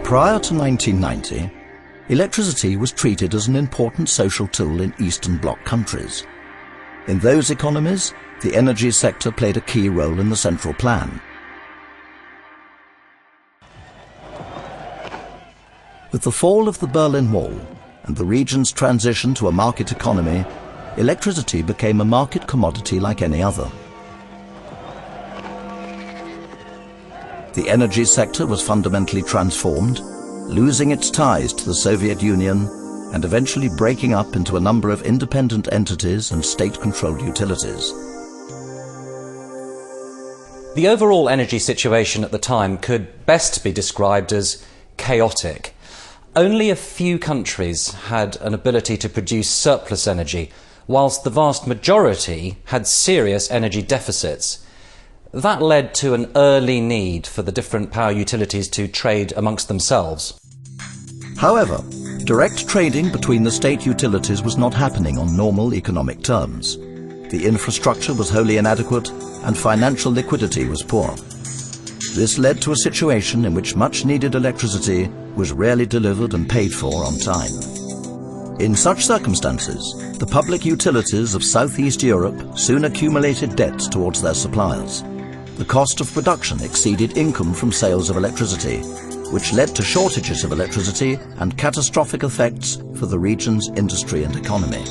Prior to 1990, electricity was treated as an important social tool in Eastern Bloc countries. In those economies, the energy sector played a key role in the central plan. With the fall of the Berlin Wall and the region's transition to a market economy, electricity became a market commodity like any other. The energy sector was fundamentally transformed, losing its ties to the Soviet Union and eventually breaking up into a number of independent entities and state-controlled utilities. The overall energy situation at the time could best be described as chaotic. Only a few countries had an ability to produce surplus energy, whilst the vast majority had serious energy deficits. That led to an early need for the different power utilities to trade amongst themselves. However, direct trading between the state utilities was not happening on normal economic terms. The infrastructure was wholly inadequate and financial liquidity was poor. This led to a situation in which much needed electricity was rarely delivered and paid for on time. In such circumstances, the public utilities of Southeast Europe soon accumulated debts towards their suppliers. The cost of production exceeded income from sales of electricity, which led to shortages of electricity and catastrophic effects for the region's industry and economy.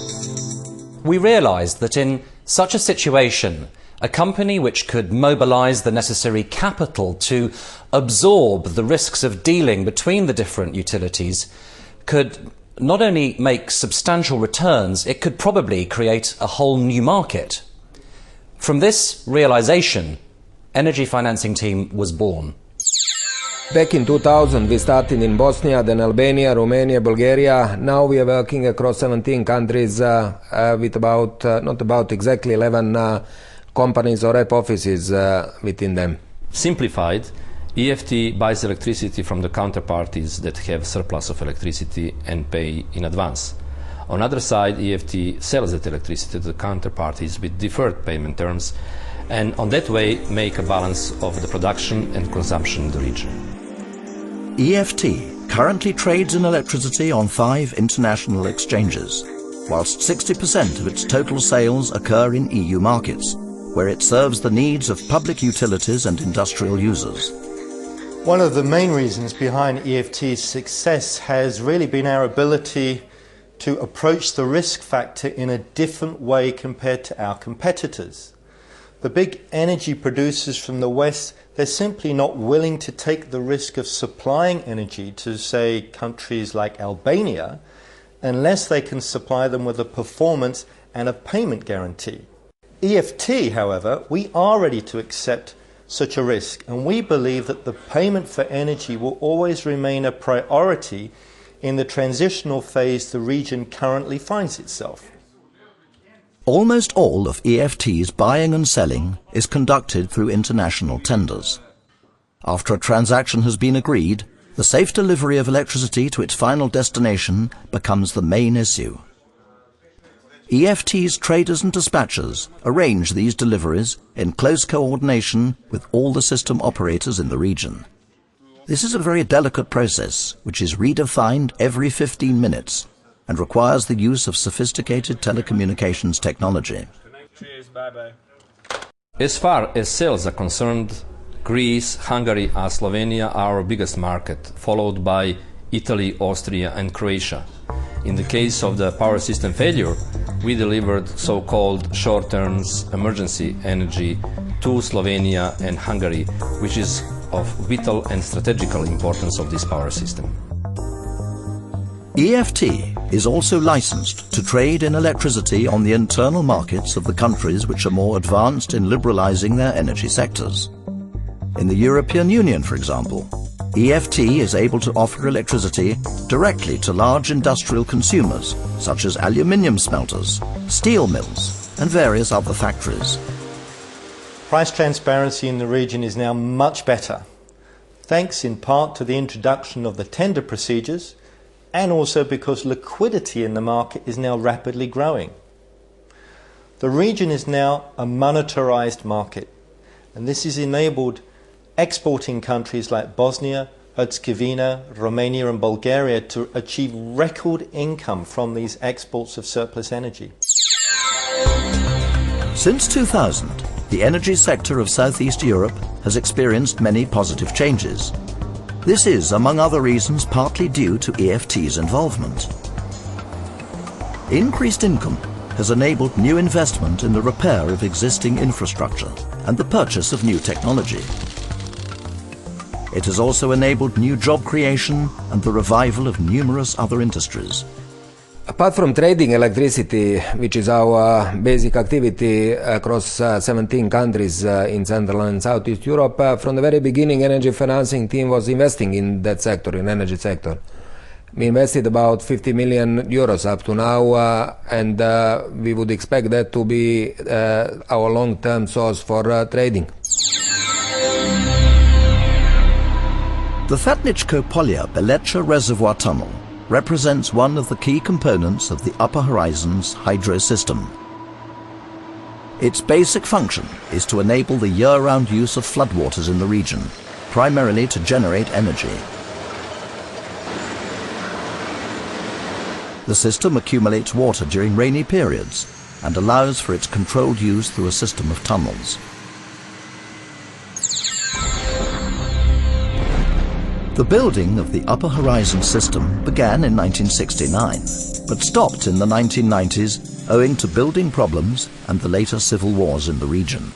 We realised that in such a situation, a company which could mobilise the necessary capital to absorb the risks of dealing between the different utilities could not only make substantial returns, it could probably create a whole new market. From this realisation, Energy Financing Team was born. Back in 2000, we started in Bosnia, then Albania, Romania, Bulgaria. Now we are working across 17 countries with not about exactly 11 companies or rep offices within them. Simplified, EFT buys electricity from the counterparties that have surplus of electricity and pay in advance. On the other side, EFT sells that electricity to the counterparties with deferred payment terms, and on that way make a balance of the production and consumption in the region. EFT currently trades in electricity on 5 international exchanges, whilst 60% of its total sales occur in EU markets, where it serves the needs of public utilities and industrial users. One of the main reasons behind EFT's success has really been our ability to approach the risk factor in a different way compared to our competitors. The big energy producers from the West, they're simply not willing to take the risk of supplying energy to, say, countries like Albania, unless they can supply them with a performance and a payment guarantee. EFT, however, we are ready to accept such a risk, and we believe that the payment for energy will always remain a priority in the transitional phase the region currently finds itself. Almost all of EFT's buying and selling is conducted through international tenders. After a transaction has been agreed, the safe delivery of electricity to its final destination becomes the main issue. EFT's traders and dispatchers arrange these deliveries in close coordination with all the system operators in the region. This is a very delicate process, which is redefined every 15 minutes and requires the use of sophisticated telecommunications technology. Cheers, bye-bye. As far as sales are concerned, Greece, Hungary and Slovenia are our biggest market, followed by Italy, Austria and Croatia. In the case of the power system failure, we delivered so-called short-term emergency energy to Slovenia and Hungary, which is of vital and strategical importance of this power system. EFT is also licensed to trade in electricity on the internal markets of the countries which are more advanced in liberalizing their energy sectors. In the European Union, for example, EFT is able to offer electricity directly to large industrial consumers, such as aluminium smelters, steel mills, and various other factories. Price transparency in the region is now much better, thanks in part to the introduction of the tender procedures, and also because liquidity in the market is now rapidly growing. The region is now a monetarized market, and this has enabled exporting countries like Bosnia, Herzegovina, Romania and Bulgaria to achieve record income from these exports of surplus energy. Since 2000, the energy sector of Southeast Europe has experienced many positive changes. This is, among other reasons, partly due to EFT's involvement. Increased income has enabled new investment in the repair of existing infrastructure and the purchase of new technology. It has also enabled new job creation and the revival of numerous other industries. Apart from trading electricity, which is our basic activity across 17 countries in Central and Southeast Europe, from the very beginning, energy financing team was investing in that sector, in energy sector. We invested about 50 million euros up to now, and we would expect that to be our long-term source for trading. The Fatničko-Polja-Beleća reservoir tunnel represents one of the key components of the Upper Horizons hydro system. Its basic function is to enable the year-round use of floodwaters in the region, primarily to generate energy. The system accumulates water during rainy periods and allows for its controlled use through a system of tunnels. The building of the Upper Horizon system began in 1969, but stopped in the 1990s owing to building problems and the later civil wars in the region.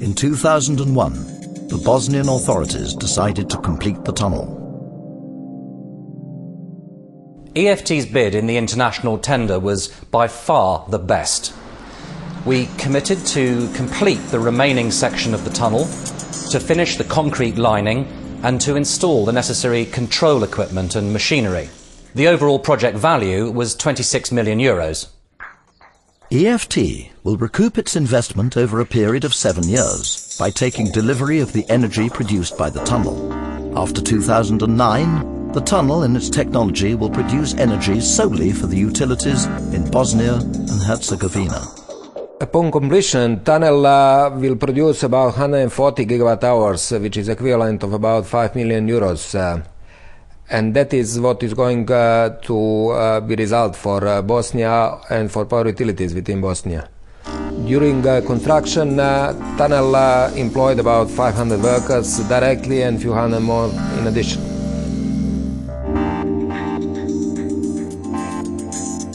In 2001, the Bosnian authorities decided to complete the tunnel. EFT's bid in the international tender was by far the best. We committed to complete the remaining section of the tunnel, to finish the concrete lining and to install the necessary control equipment and machinery. The overall project value was 26 million euros. EFT will recoup its investment over a period of 7 years by taking delivery of the energy produced by the tunnel. After 2009, the tunnel and its technology will produce energy solely for the utilities in Bosnia and Herzegovina. Upon completion, tunnel will produce about 140 gigawatt hours, which is equivalent of about 5 million euros. And that is what is going to be result for Bosnia and for power utilities within Bosnia. During construction, tunnel employed about 500 workers directly and a few hundred more in addition.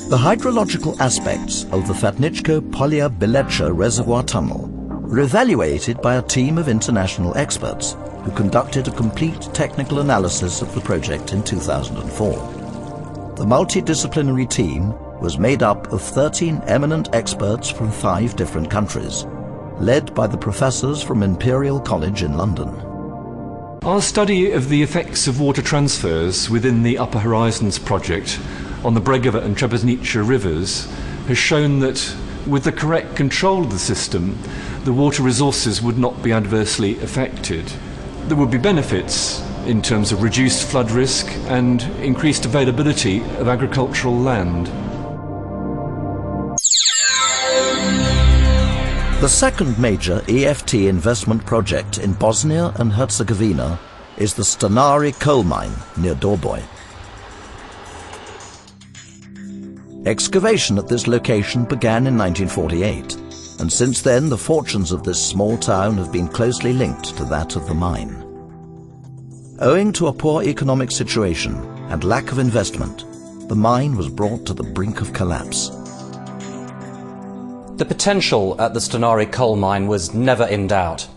The hydrological aspects of the Fatničko-Polja-Beleća reservoir tunnel were evaluated by a team of international experts who conducted a complete technical analysis of the project in 2004. The multidisciplinary team was made up of 13 eminent experts from 5 different countries, led by the professors from Imperial College in London. Our study of the effects of water transfers within the Upper Horizons project on the Bregova and Trebiznica rivers has shown that with the correct control of the system, the water resources would not be adversely affected. There would be benefits in terms of reduced flood risk and increased availability of agricultural land. The second major EFT investment project in Bosnia and Herzegovina is the Stanari coal mine near Doboj. Excavation at this location began in 1948, and since then the fortunes of this small town have been closely linked to that of the mine. Owing to a poor economic situation and lack of investment, the mine was brought to the brink of collapse. The potential at the Stanari coal mine was never in doubt.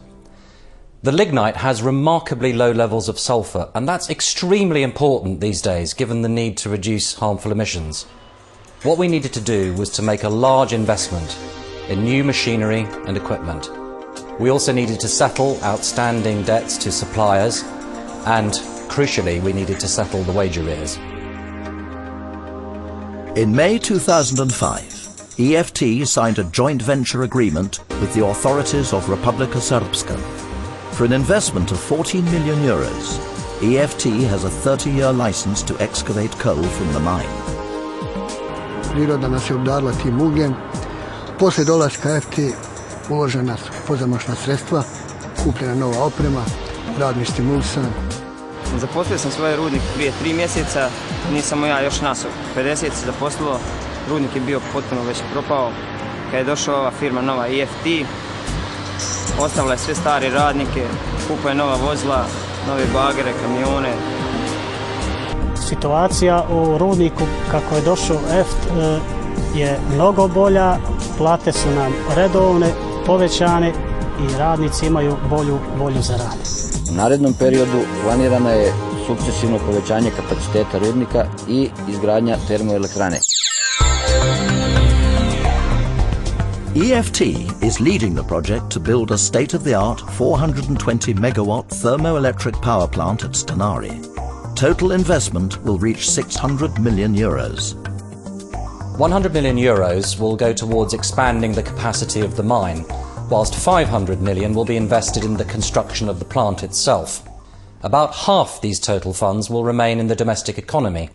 The lignite has remarkably low levels of sulphur, and that's extremely important these days given the need to reduce harmful emissions. What we needed to do was to make a large investment in new machinery and equipment. We also needed to settle outstanding debts to suppliers, and crucially, we needed to settle the wage arrears. In May 2005, EFT signed a joint venture agreement with the authorities of Republika Srpska. For an investment of 14 million euros, EFT has a 30-year license to excavate coal from the mine. Priroda nas je obdarila tim ugljem. Poslije dolaska EFT uložena su pozamašna sredstva, kupljena nova oprema, radni stimulisan. Zaposlio sam svoj rudnik prije 3 mjeseca, nisam ja još nas 50 se zaposlilo, rudnik je bio potpuno već propao. Kad je došla ova firma nova EFT, ostavila je sve stare radnike, kupuje nova vozila, nove bagere, kamione. Situacija u rudniku kako je došao EFT je mnogo bolja, plate su nam redovne, povećane i radnici imaju bolju volju za rad. U narednom periodu planirana je sukcesivno povećanje kapaciteta rudnika i izgradnja termoelektrane. EFT is leading the project to build a state-of-the-art 420 megawatt thermoelectric power plant at Stanari. Total investment will reach 600 million euros. 100 million euros will go towards expanding the capacity of the mine, whilst 500 million will be invested in the construction of the plant itself. About half these total funds will remain in the domestic economy.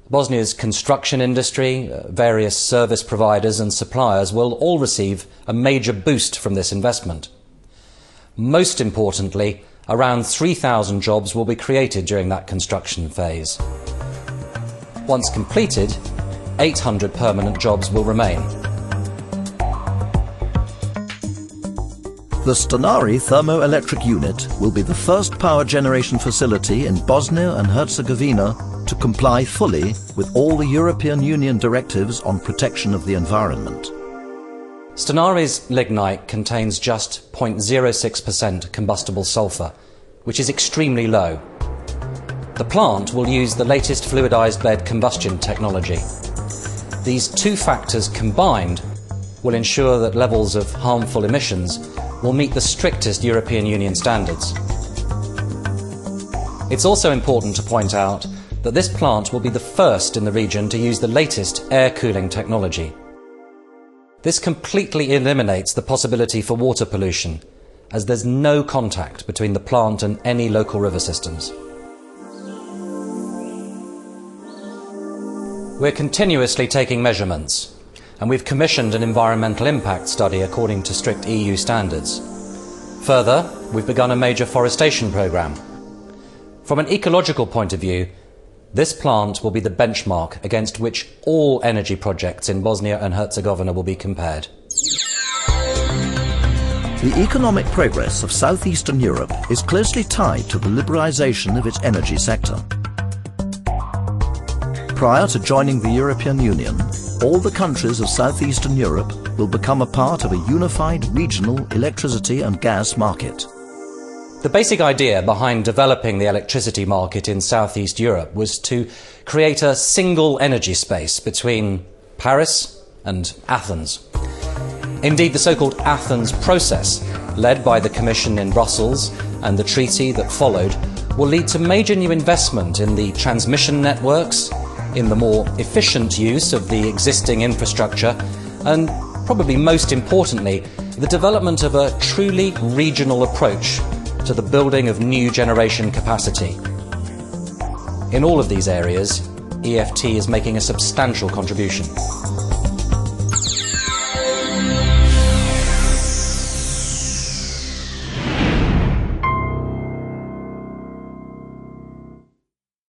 Bosnia's construction industry, various service providers and suppliers will all receive a major boost from this investment. Most importantly, around 3,000 jobs will be created during that construction phase. Once completed, 800 permanent jobs will remain. The Stanari thermoelectric unit will be the first power generation facility in Bosnia and Herzegovina to comply fully with all the European Union directives on protection of the environment. Stanari's lignite contains just 0.06% combustible sulfur, which is extremely low. The plant will use the latest fluidized bed combustion technology. These two factors combined will ensure that levels of harmful emissions will meet the strictest European Union standards. It's also important to point out that this plant will be the first in the region to use the latest air cooling technology. This completely eliminates the possibility for water pollution, as there's no contact between the plant and any local river systems. We're continuously taking measurements, and we've commissioned an environmental impact study according to strict EU standards. Further, we've begun a major forestation programme. From an ecological point of view, this plant will be the benchmark against which all energy projects in Bosnia and Herzegovina will be compared. The economic progress of southeastern Europe is closely tied to the liberalisation of its energy sector. Prior to joining the European Union, all the countries of southeastern Europe will become a part of a unified regional electricity and gas market. The basic idea behind developing the electricity market in southeast Europe was to create a single energy space between Paris and Athens. Indeed, the so-called Athens process, led by the Commission in Brussels and the treaty that followed, will lead to major new investment in the transmission networks, in the more efficient use of the existing infrastructure, and probably most importantly, the development of a truly regional approach to the building of new generation capacity. In all of these areas, EFT is making a substantial contribution.